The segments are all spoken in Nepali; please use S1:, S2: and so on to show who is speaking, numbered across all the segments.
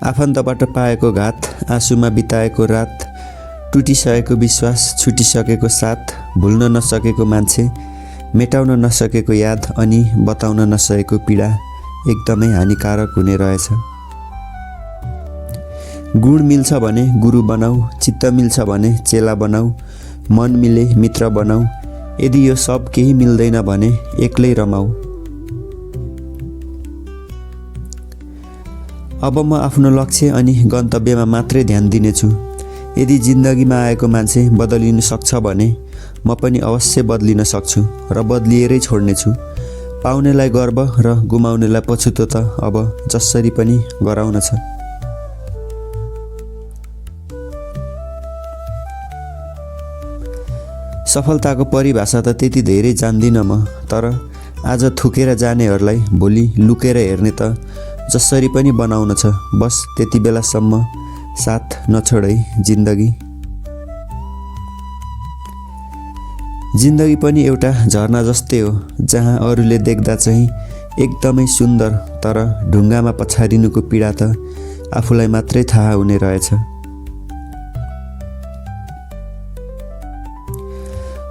S1: आफन्तबाट पाएको घात, आँसुमा बिताएको रात, टुटिसकेको विश्वास, छुटिसकेको साथ, भुल्न नसकेको मान्छे, मेटाउन नसकेको याद अनि बताउन नसकेको पीडा एकदमै हानिकारक हुने रहेछ। गुण मिल्छ भने गुरु बनाऊ, चित्त मिल्छ भने चेला बनाऊ, मन मिले मित्र बनाऊ, यदि यो सब केही मिल्दैन भने एक्लै रमाऊ। अब म आफ्नो लक्ष्य अनि गन्तव्यमा मात्रै ध्यान दिनेछु। यदि जिन्दगीमा आएको मान्छे बदलिन सक्छ भने म पनि अवश्य बदलिन सक्छु र बदलिएरै छोड्नेछु। पाउनेलाई गर्व र गुमाउनेलाई पछुतो त अब जसरी पनि गराउन छ। सफलताको परिभाषा त त्यति धेरै जान्दिनँ म, तर आज थुकेर जानेहरूलाई भोलि लुकेर हेर्ने त जसरी पनि बनाउन छ। बस त्यति बेलासम्म साथ नछोड है जिन्दगी। जिन्दगी पनि एउटा झरना जस्तै हो, जहाँ अरूले देख्दा चाहिँ एकदमै सुन्दर, तर ढुङ्गामा पछारिनुको पीडा त आफूलाई मात्रै थाहा हुने रहेछ।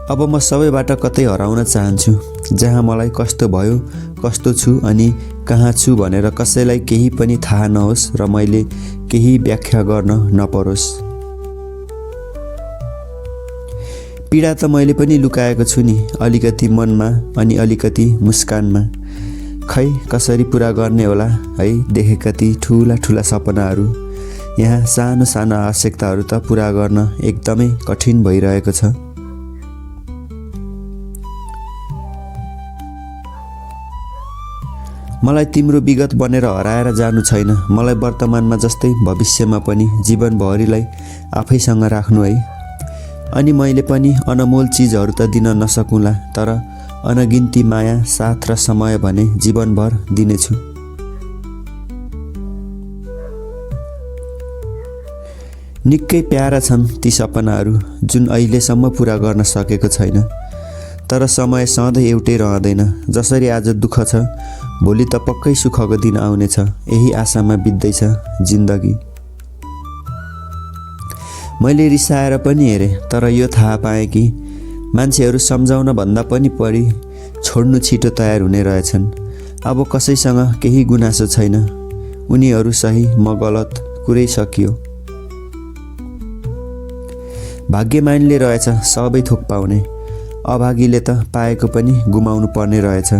S1: अब म सबैबाट कतै हराउन चाहन्छु, जहाँ मलाई कस्तो भयो, कस्तो छु अनि कहाँ छु भनेर कसैलाई केही पनि थाहा नहोस् र मैले केही व्याख्या गर्न नपरोस्। पीडा त मैले पनि लुकाएको छु नि, अलिकति मनमा अनि अलिकति मुस्कानमा। खै कसरी पुरा गर्ने होला है देखेका ती ठुला ठुला सपनाहरू। यहाँ सानो सानो आवश्यकताहरू त पुरा गर्न एकदमै कठिन भइरहेको छ। मलाई तिम्रो विगत बनेर हराएर जानु छैन। मलाई वर्तमानमा जस्तै भविष्यमा पनि जीवनभरिलाई आफैसँग राख्नु है। अनि मैले पनि अनमोल चिजहरू त दिन नसकुँला, तर अनगिन्ती माया, साथ र समय भने जीवनभर दिनेछु। निकै प्यारा छन् ती सपनाहरू जुन अहिलेसम्म पुरा गर्न सकेको छैन। तर समय सधैँ एउटै रहँदैन। जसरी आज दुःख छ, भोलि त पक्कै सुखको दिन आउनेछ। यही आशामा बित्दैछ जिन्दगी। मैले रिसाएर पनि हेरेँ, तर यो थाहा पाएँ कि मान्छेहरू सम्झाउन भन्दा पनि बढी छोड्नु छिटो तयार हुने रहेछन्। अब कसैसँग केही गुनासो छैन। उनीहरू सही, म गलत, कुरै सकियो। भाग्यमानले रहेछ सबै थोक पाउने, अभागीले त पाएको पनि गुमाउनु पर्ने रहेछ।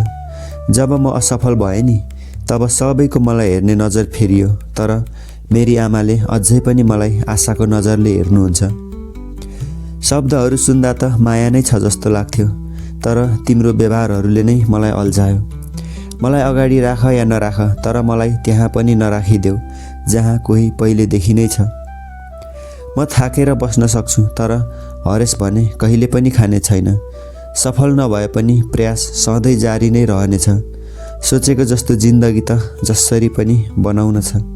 S1: जब म असफल भएँ नि, तब सबैको मलाई हेर्ने नजर फेरियो, तर मेरी आमाले अझै पनि मलाई आशाको नजरले हेर्नुहुन्छ। शब्दहरू सुन्दा त माया नै छ जस्तो लाग्थ्यो, तर तिम्रो व्यवहारहरूले नै मलाई अल्झायो। मलाई अगाडि राख या नराख, तर मलाई त्यहाँ पनि नराखिदेऊ जहाँ कोही पहिलेदेखि नै छ। म थाकेर बस्न सक्छु, तर हरेस भने कहिले पनि खाने छैन। सफल नभए पनि प्रयास सधैँ जारी नै रहनेछ। सोचेको जस्तो जिन्दगी त जसरी पनि बनाउन छ।